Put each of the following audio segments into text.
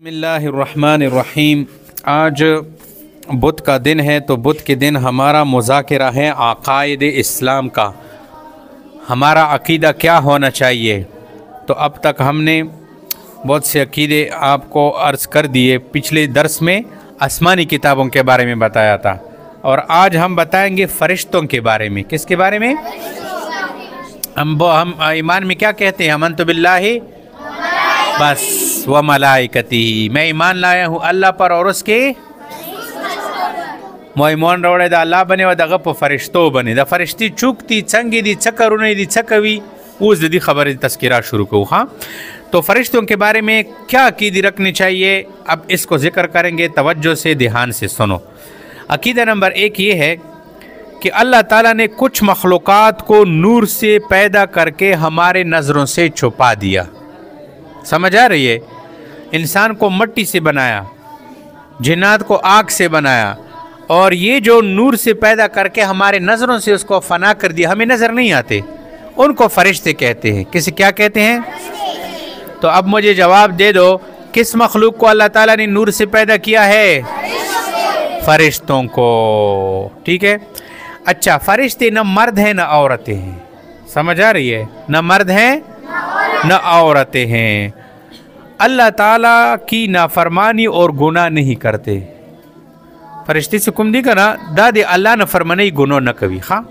बिस्मिल्लाहिर्रहमानिर्रहीम। आज बुध का दिन है, तो बुध के दिन हमारा मुज़ाकिरा है अक़ाइद इस्लाम का। हमारा अक़ीदा क्या होना चाहिए। तो अब तक हमने बहुत से अक़ीदे आपको अर्ज़ कर दिए। पिछले दर्स में आसमानी किताबों के बारे में बताया था, और आज हम बताएंगे फ़रिश्तों के बारे में। किसके बारे में? हम ईमान में क्या कहते हैं? अमन्तु बिल्लाहि बस व मलाइकती, मैं ईमान लाया हूँ अल्लाह पर और उसके मोइमोन रोड़े दा अल्लाह बने व दगा फरिश्तों बने दा फरिश्ती चुकती चंगी दी चकरुने दी चकवी उस दी खबर तस्कीरा शुरू को। हाँ, तो फरिश्तों के बारे में क्या अकीदी रखनी चाहिए, अब इसको जिक्र करेंगे। तवज्जो से ध्यान से सुनो। अकीदा नंबर 1 ये है कि अल्लाह ताला ने कुछ मखलूक़ात को नूर से पैदा करके हमारे नज़रों से छुपा दिया। समझ आ रही है? इंसान को मिट्टी से बनाया, जिन्नात को आग से बनाया, और ये जो नूर से पैदा करके हमारे नज़रों से उसको फना कर दिया, हमें नज़र नहीं आते, उनको फरिश्ते कहते हैं। किसे क्या कहते हैं? तो अब मुझे जवाब दे दो, किस मखलूक को अल्लाह ताला ने नूर से पैदा किया है? फरिश्तों को। ठीक है। अच्छा, फरिश्ते न मर्द हैं न औरतें हैं। समझ आ रही है? न मर्द हैं न औरतें हैं। अल्लाह ताला की नाफरमानी और गुनाह नहीं करते। फरिश्ते से कुम दी करा दादे अल्लाह न फरमानी गुनाह न कभी। हाँ,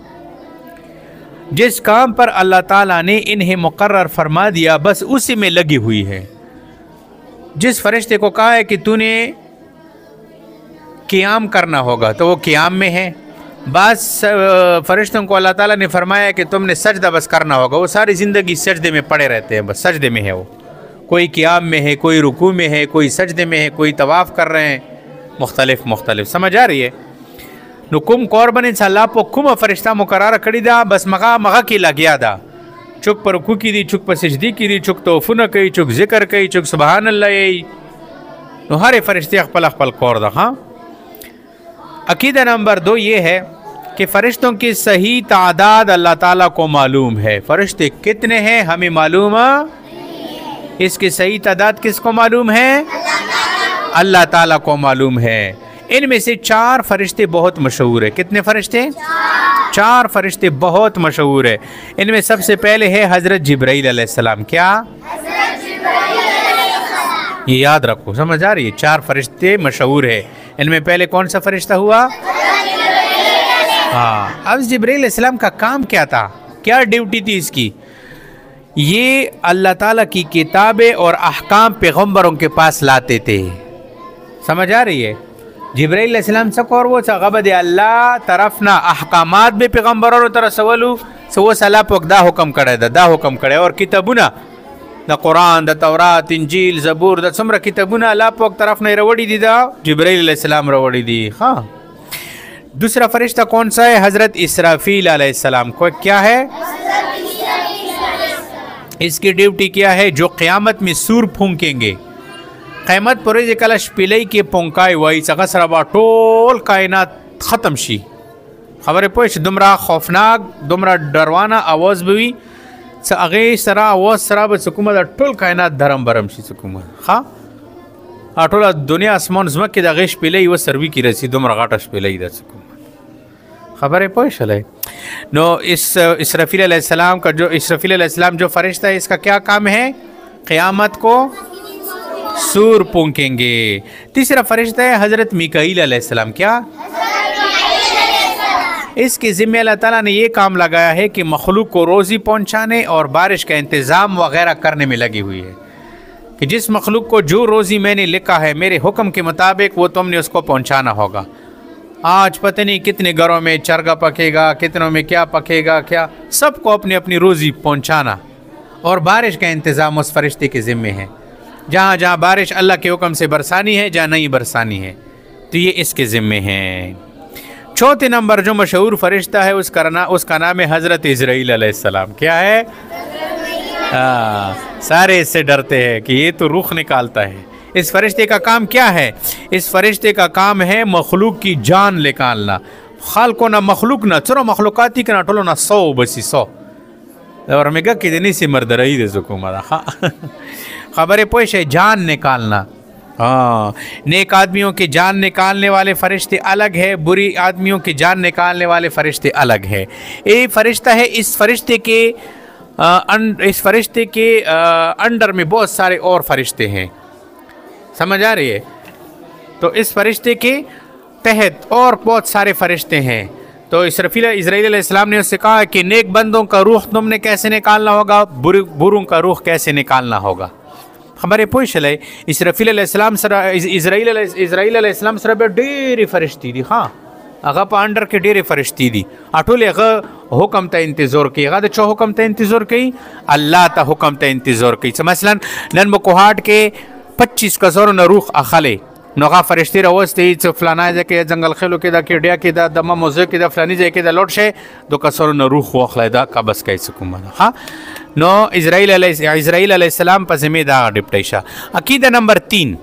जिस काम पर अल्लाह ताला ने इन्हें मुकर्रर फरमा दिया बस उसी में लगी हुई है। जिस फरिश्ते को कहा है कि तूने क़ियाम करना होगा तो वो क़ियाम में है। बस फरिश्तों को अल्लाह ताला ने फरमाया कि तुमने सजदा बस करना होगा, वो सारी ज़िंदगी सजदे में पड़े रहते हैं, बस सजदे में है वो। कोई क़ियाम में है, कोई रुकू में है, कोई सजदे में है, कोई तवाफ़ कर रहे हैं, मुख्तलिफ। समझ आ रही है? नुकुम कौरबन अल्लाह पो कुम फरिश्ता मुकर्रर कड़ी दा, बस मगा की लगिया दा। चुक पर रुकू की दी, चुक पर सजदी की दी, चुक तोफ़ुन कही, चुक ज़िक्र कही, चुक सुबहान अल्लाह। तो हर फरिश्ते अखपल कौर दा। हाँ, अकीदा नंबर 2 ये है कि फ़रिश्तों की सही तादाद अल्लाह ताला को मालूम है। फ़रिश्ते कितने हैं हमें मालूम है, इसकी सही तादाद किसको मालूम है? अल्लाह ताला को मालूम है। इनमें से 4 फरिश्ते बहुत मशहूर है। कितने फरिश्ते? 4 फरिश्ते बहुत मशहूर है। इनमें सबसे पहले है हज़रत जिब्राइल अलैहिस्सलाम। क्या? ये याद रखो, समझ आ रही है? 4 फरिश्ते मशहूर है। इनमें पहले कौन सा फरिश्ता हुआ? हाँ, अब जिब्राइल अलैहिस्सलाम का काम क्या था, क्या ड्यूटी थी इसकी? ये अल्लाह ताला की किताबें और अहकाम पैगम्बरों के पास लाते थे। समझ आ रही है? जिब्राइल अलैहिस्सलाम सकोर वो सगबद अल्लाह तरफ ना अहकामात में पैगम्बरों तरफ सवालू सो सला पकदा हुक्म करे दा हुक्म करे, और किताबुना द कुरान द तौरात इंजील ज़बूर द समरा किताबुना अल्लाह पक तरफ ने रवड़ी दी दा जिब्राइल अलैहिस्सलाम रवड़ी दी। हाँ, दूसरा फरिश्ता कौन सा है? हज़रत इसराफील अलैहिस्सलाम। को क्या है? इसकी ड्यूटी क्या है? जो क़यामत में सूर फूंकेंगे, क़यामत पर जे कलश पिलई के पोंकाई वही सगसरबा टोल कायनात ख़त्म शी। खबर पोश दुमरा खौफनाक दुमरा डरवाना आवाज़ भी अगे सरा आवाज़ सरा बसकुमत टोल कायनात धरम बरम शी सुकुमत। हाँ, टोला दुनिया आसमान ज़मक के दगेश पिलई वो सरवी की रसी दुमरा गाटश पिलई दा सुकुमत। खबर है पोश है नो। इसराफील अलैहिस्सलाम का जो इसराफील अलैहिस्सलाम जो फरिश्ता है, इसका क्या काम है? क़यामत को सूर फूंकेंगे। तीसरा फरिश्ता है हज़रत मीकाईल अलैहिस्सलाम। क्या? इसके ज़िम्मे अल्लाह ताला ने ये काम लगाया है कि मखलूक को रोज़ी पहुँचाने और बारिश का इंतज़ाम वगैरह करने में लगी हुई है, कि जिस मखलूक को जो रोज़ी मैंने लिखा है मेरे हुक्म के मुताबिक वो तुमने उसको पहुँचाना होगा। आज पता नहीं कितने घरों में चरगा पकेगा, कितनों में क्या पकेगा, क्या सबको अपनी अपनी रोज़ी पहुँचाना, और बारिश का इंतज़ाम उस फरिश्ते के ज़िम्मे है। जहाँ जहाँ बारिश अल्लाह के हुक्म से बरसानी है, जहाँ नहीं बरसानी है, तो ये इसके ज़िम्मे है। चौथे नंबर जो मशहूर फरिश्ता है उसका नाम है हज़रत इज़राइल अलैहिस्सलाम। क्या है? सारे इससे डरते हैं कि ये तो रुख निकालता है। इस फरिश्ते का काम क्या है? इस फरिश्ते का काम है मखलूक की जान निकालना। खालको ना मखलूक ना चलो मखलूकाती का ना टोलो ना 100 बसी 100 और मेगा कितनी सी मर्द रही दे सुकुमारा। हाँ, खबर पोश है जान निकालना। हाँ, नेक आदमियों की जान निकालने वाले फरिश्ते अलग है, बुरी आदमियों की जान निकालने वाले फरिश्ते अलग है। एक फरिश्ता है, इस फरिश्ते के अंडर में बहुत सारे और फरिश्ते हैं, समझ आ रही है? तो इस फरिश्ते के तहत और बहुत सारे फरिश्ते हैं। तो इस्राईल अलैहिस्सलाम ने उससे कहा कि नेक बंदों का रूह तुमने कैसे निकालना होगा, बुरों का रूह कैसे निकालना होगा। हमारे पोशले इस्राईल अलैहिस्सलाम इस्राईल अलैहिस्सलाम सर डेरी फरिश्ती दी, हाँ अगर अंडर के डेरे फरिश्ती दी अटोले हुक्म ता इंतज़ार की, अगर चो हुक्म ता इंतज़ार की, अल्लाह ता हुक्म ता इंतज़ार की। मसलन नन मुकोहाट के 25 कज़र न रूह अखले नोगा फरिश्ते रवस्ते फलाना के जंगल खेलो के दा केडिया के दा दमा मोजे के दा फलानी जे के दा लोट शे दो कसर न रूह वखला दा का बस कैसे कुमना। हाँ नो इस्राईल अलैहिस्सलाम पर जिम्मेदार डिप्टेशा। अकीदा नंबर 3,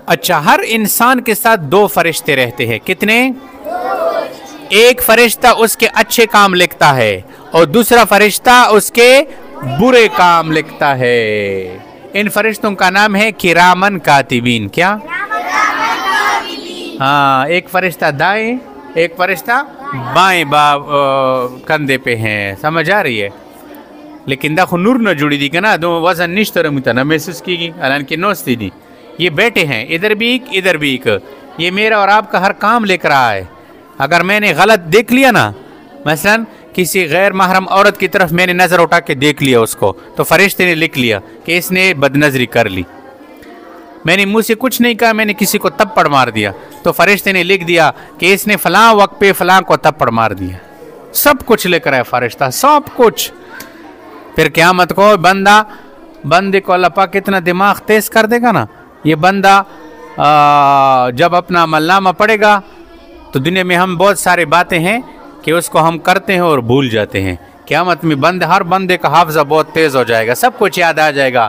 अच्छा हर इंसान के साथ 2 फरिश्ते रहते हैं। कितने? एक फरिश्ता उसके अच्छे काम लिखता है और दूसरा फरिश्ता उसके बुरे काम लिखता है। इन फरिश्तों का नाम है किरामन कातिबीन। क्या? हाँ, एक फरिश्ता दाएं, एक फरिश्ता बाएं कंधे पे है, समझ आ रही है? लेकिन देखो नूर न जुड़ी दी ना, दो वजन निश्तर मुतना महसूस की हालांकि नोस्ती दी। ये बैठे हैं, इधर भी एक इधर भी एक, ये मेरा और आपका हर काम लिख रहा है। अगर मैंने गलत देख लिया ना, मसलन किसी गैर महरम औरत की तरफ मैंने नज़र उठा के देख लिया उसको, तो फरिश्ते ने लिख लिया कि इसने बदनजरी कर ली। मैंने मुंह से कुछ नहीं कहा, मैंने किसी को थप्पड़ मार दिया, तो फरिश्ते ने लिख दिया कि इसने फलां वक्त पे फलां को थप्पड़ मार दिया। सब कुछ लिख रहा है फरिश्ता, सब कुछ। फिर क़यामत को बंदे को अल्लाह पाक कितना दिमाग तेज कर देगा ना, ये बंदा जब अपना अमलनामा पढ़ेगा तो दुनिया में हम बहुत सारी बातें हैं कि उसको हम करते हैं और भूल जाते हैं। क़यामत में हर बंदे का हाफ़ज़ा बहुत तेज़ हो जाएगा, सब कुछ याद आ जाएगा।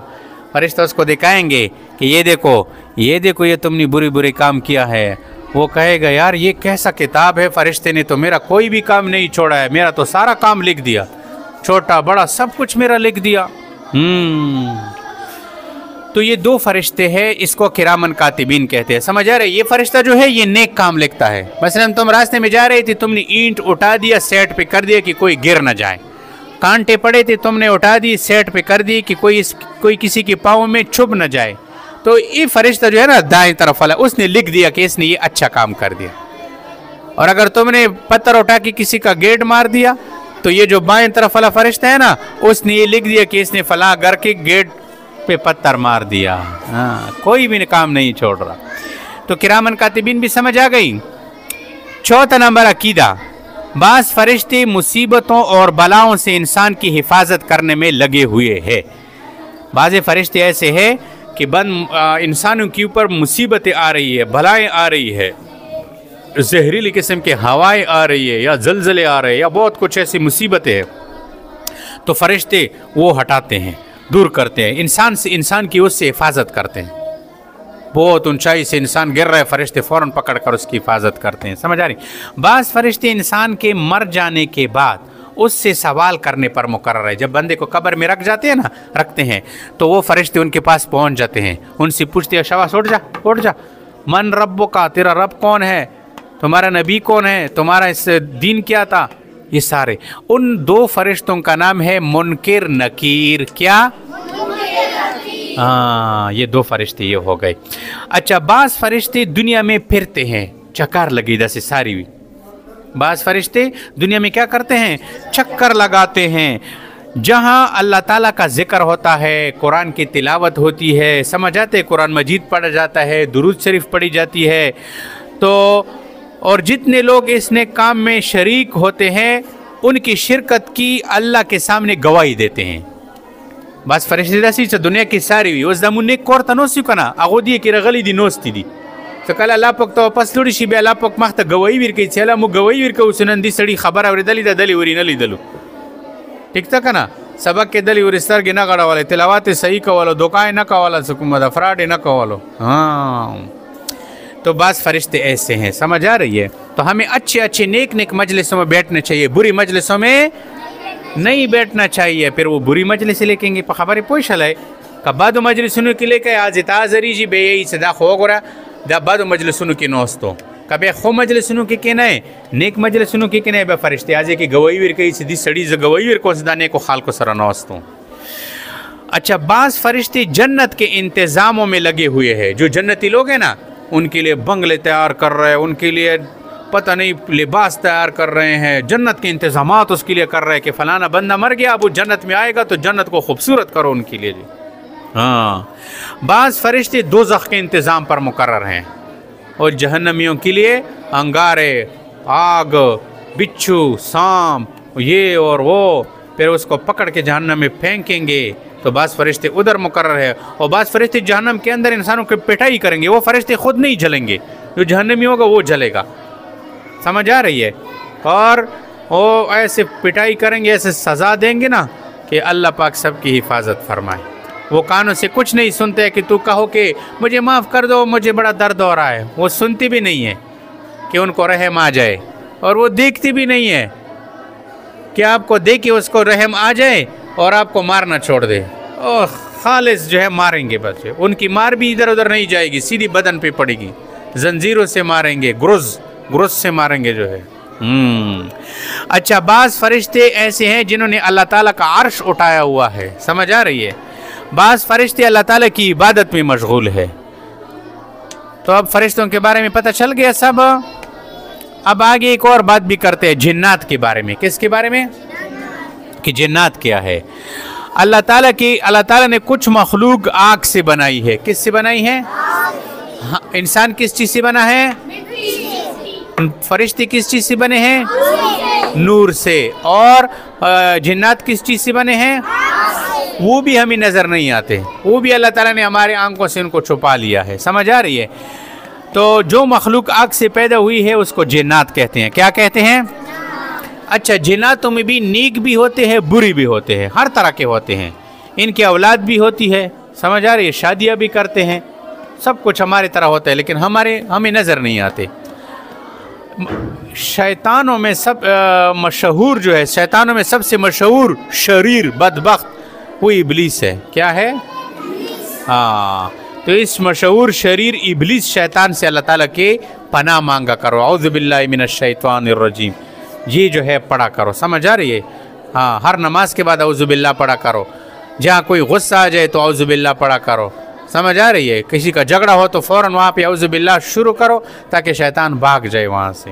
फरिश्ता उसको दिखाएंगे कि ये देखो ये तुमने बुरे काम किया है। वो कहेगा यार ये कैसा किताब है, फरिश्ते ने तो मेरा कोई भी काम नहीं छोड़ा है, मेरा तो सारा काम लिख दिया, छोटा बड़ा सब कुछ मेरा लिख दिया। तो ये 2 फरिश्ते हैं, इसको किरामन कातिबीन कहते हैं, समझ आ रहे? ये फरिश्ता जो है ये नेक काम लिखता है। मसलन तुम रास्ते में जा रहे थे, तुमने ईंट उठा दिया, सेट पे कर दिया कि कोई गिर न जाए। कांटे पड़े थे, तुमने उठा दी, सेट पे कर दी कि कोई किसी के पाँव में छुप न जाए। तो ये फरिश्ता जो है ना दाएं तरफ वाला, उसने लिख दिया कि इसने ये अच्छा काम कर दिया। और अगर तुमने पत्थर उठा के किसी का गेट मार दिया, तो ये जो बाएं तरफ वाला फरिश्ता है ना, उसने ये लिख दिया कि इसने फलां घर के गेट पे पत्थर मार दिया। हाँ, कोई भी काम नहीं छोड़ रहा। तो किरामन कातिबीन भी समझ आ गई। 4था नंबर अकीदा, बास फरिश्ते मुसीबतों और बलाओं से इंसान की हिफाजत करने में लगे हुए हैं। बाज़ फरिश्ते ऐसे हैं कि इंसानों के ऊपर मुसीबतें आ रही है, बलाएं आ रही है, जहरीली किस्म के हवाएं आ रही है, या जलजले आ रहे हैं, या बहुत कुछ ऐसी मुसीबतें हैं, तो फरिश्ते वो हटाते हैं, दूर करते हैं, इंसान की उससे हिफाजत करते हैं। बहुत ऊंचाई से इंसान गिर रहा है, फरिश्ते फ़ौरन पकड़ कर उसकी हिफाजत करते हैं, समझ आ रही? बाज़ फरिश्ते इंसान के मर जाने के बाद उससे सवाल करने पर मुकर्रर है। जब बंदे को कब्र में रखते हैं तो वो फरिश्ते उनके पास पहुंच जाते हैं, उनसे पूछते हैं शवास उठ जा, मन रब्बो का, तेरा रब कौन है, तुम्हारा नबी कौन है, तुम्हारा इस दीन क्या था, ये सारे। उन 2 फरिश्तों का नाम है मुनकिर नकीर। क्या? हाँ, ये 2 फरिश्ते ये हो गए। अच्छा, बाज़ फरिश्ते दुनिया में फिरते हैं, चक्कर लगी दसे सारी भी। बाज़ फरिश्ते दुनिया में क्या करते हैं? चक्कर लगाते हैं। जहाँ अल्लाह ताला का जिक्र होता है, कुरान की तिलावत होती है, समझ आते, कुरान मजीद पढ़ा जाता है, दुरूद शरीफ पढ़ी जाती है, तो और जितने लोग इस नेक काम में शरीक होते हैं उनकी शिरकत की अल्लाह के सामने गवाही देते हैं। बस फरिश्ते दसी दुनिया की सारी हुई उस दमुने कोर तनोसी कना अगोदी की रगली दी नोस्ती दी तो कल अल्लाह पक तो पस लुड़ी शी बे अल्लाह पक मख्त गवाही वीर की चला मु गवाही वीर को सुनन दी सड़ी खबर और दली दली उरी नली दलु ठीक था कना सबक के दली उरी सर के ना गड़ा वाले तिलावत सही कवालो धोखाए ना कवाला सुकुमदा फ्रॉड ना कवालो। हाँ, तो बस फरिश्ते ऐसे हैं, समझ आ रही है? तो हमें अच्छे अच्छे नेक नेक मजलिसों में बैठना चाहिए, बुरी मजलिसों में नहीं बैठना चाहिए। फिर वो बुरी मजलिस लेकेंगे खबर पोशल है که بعدو مجلسونو کې لیکه از تازریږي به یې چې دا خو وګوره دا بعدو مجلسونو کې نوستو که بیا خو مجلسونو کې کینای نیک مجلسونو کې کینای به فرشتي اځي کې گواہی ورکوي چې دې سړي ز گواہی ورکو چې دا نیکو خلکو سره نوستو. اچھا بعض فرشتے جنت کے انتظاموں میں لگے ہوئے ہیں. جو جنتی لوگ ہیں نا ان کے لیے بنگلے تیار کر رہے ہیں, ان کے لیے پتہ نہیں لباس تیار کر رہے ہیں, جنت کے انتظامات اس کے لیے کر رہے ہیں کہ فلانا بندہ مر گیا اب وہ جنت میں آئے گا تو جنت کو خوبصورت کرو ان کے لیے جی. ہاں بعض فرشتے دوزخ کے انتظام پر مقرر ہیں اور جہنمیوں کے لیے انگارے, آگ, بچھو, سانپ یہ اور وہ, پھر اس کو پکڑ کے جہنم میں پھینکیں گے. تو بعض فرشتے ادھر مقرر ہے اور بعض فرشتے جہنم کے اندر انسانوں کی پٹائی کریں گے. وہ فرشتے خود نہیں جلیں گے, جو جہنمی ہوگا وہ جلے گا. سمجھ آ رہی ہے؟ اور وہ ایسے پٹائی کریں گے, ایسے سزا دیں گے نا کہ اللہ پاک سب کی حفاظت فرمائے. وہ کانوں سے کچھ نہیں سنتے کہ تو کہو کہ مجھے معاف کر دو مجھے بڑا درد ہو رہا ہے. وہ سنتی بھی نہیں ہے کہ ان کو رحم آ جائے, اور وہ دیکھتی بھی نہیں ہے کہ آپ کو دیکھے اس کو رحم آ جائے اور آپ کو مارنا چھوڑ دے. اور خالص جو ہے ماریں گے بچے. ان کی مار بھی ادھر ادھر نہیں جائے گی, سیدھی بدن پہ پڑے گی. زنجیروں سے ماریں گے, گرز سے ماریں گے جو ہے. اچھا بعض فرشتے ایسے ہیں جنہوں نے اللہ تعالیٰ کا عرش اٹھایا ہوا ہے. سمجھ آ رہی ہے؟ بعض فرشتے اللہ تعالیٰ کی عبادت میں مشغول ہے. تو اب فرشتوں کے بارے میں پتہ چل گیا سب. اب آگے ایک اور بات بھی کرتے ہیں جنات کے بارے میں. کس کے بارے میں؟ کہ جنات کیا ہے. اللہ تعالیٰ نے کچھ مخلوق آگ سے بنائی ہے. کس سے بنائی ہے؟ انسان کس چیز سے بنا ہے؟ فرشتے کس چیز سے بنے ہیں؟ نور سے. اور جنات کس چیز سے بنے ہیں؟ وہ بھی ہمیں نظر نہیں آتے, وہ بھی اللہ تعالیٰ نے ہمارے آنکھوں سے ان کو چھپا لیا ہے. سمجھ آ رہی ہے؟ تو جو مخلوق آگ سے پیدا ہوئی ہے اس کو جنات کہتے ہیں. کیا کہتے ہیں؟ اچھا جناتوں میں بھی نیک بھی ہوتے ہیں بری بھی ہوتے ہیں, ہر طرح کے ہوتے ہیں. ان کی اولاد بھی ہوتی ہے. سمجھ آ رہی ہے؟ شادیاں بھی کرتے ہیں, سب کچھ ہمارے طرح ہوتا ہے لیکن ہمیں نظر نہیں آتے. شیطانوں میں مشہور جو ہے, شیطانوں میں سب سے مشہور شریر بدبخت وہ ابلیس ہے. کیا ہے؟ ہاں تو اس مشہور شریر ابلیس شیطان سے اللہ تعالیٰ کے پناہ مانگا کرو. اعوذ باللہ من الشیطان الرجیم یہ جو ہے پڑھا کرو. سمجھ آ رہی ہے؟ ہاں ہر نماز کے بعد اعوذ باللہ پڑھا کرو. جہاں کوئی غصہ آ جائے تو اعوذ باللہ پڑھا کرو. سمجھ آ رہی ہے؟ کسی کا جھگڑا ہو تو فوراً وہاں پہ اعوذ باللہ شروع کرو تاکہ شیطان بھاگ جائے وہاں سے.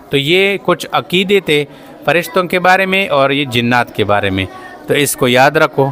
تو یہ کچھ عقیدے تھے فرشتوں کے بارے میں اور یہ جنات کے بارے میں, تو اس کو یاد رکھو.